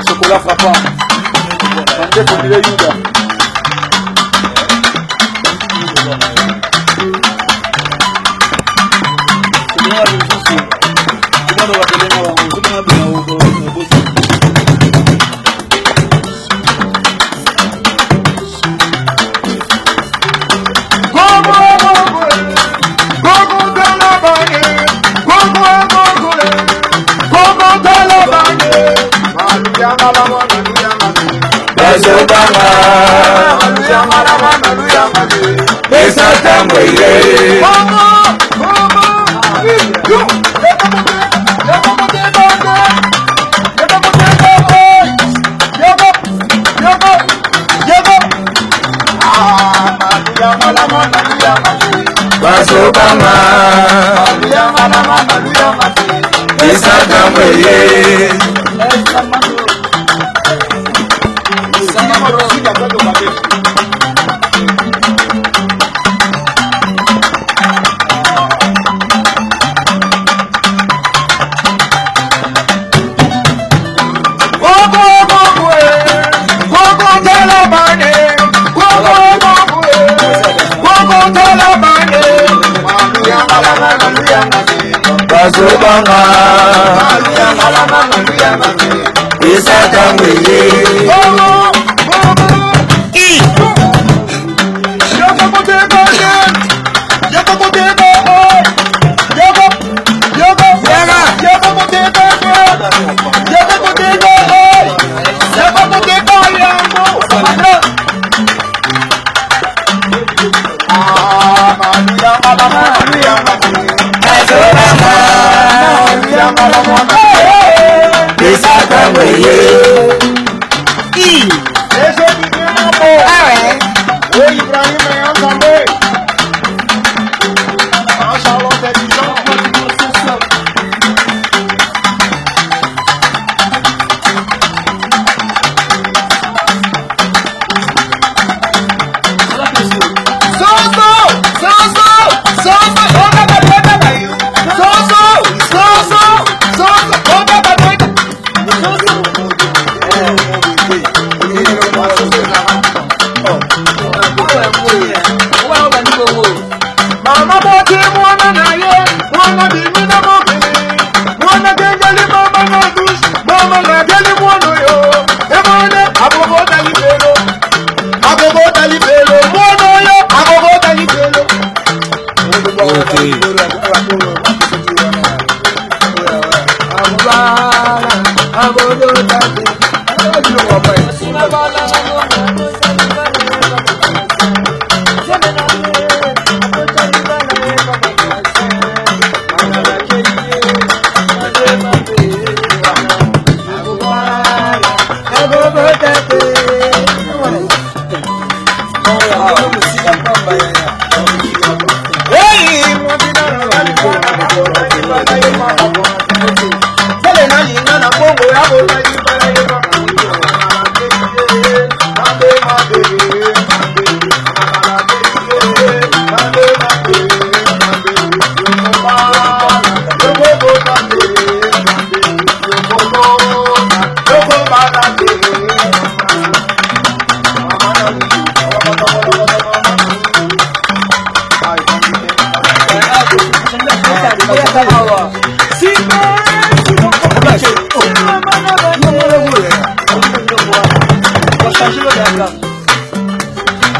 Chocolat frappant.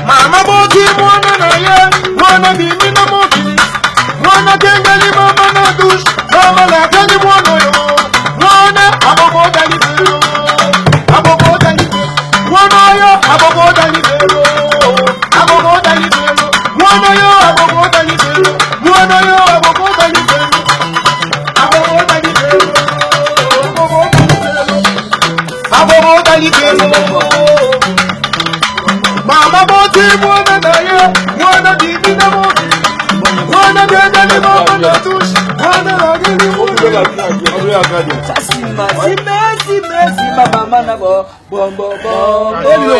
Mama boti mwana na ye, mwana bimi na moki, mwana kengeli mama na dush, mama la keni mwana yo, mwana abobo dali bero, abobo dali bero, mwana yo abobo dali bero, abobo dali bero, mwana yo abobo dali bero, mwana yo abobo dali bero, abobo dali Dali Kemo. Mama Boti Mwana Naye, Mwana Divina Moki, Mwana Degani Mama Natush, Mwana Ragini Moki. Merci, mama na bo, bon. Hello,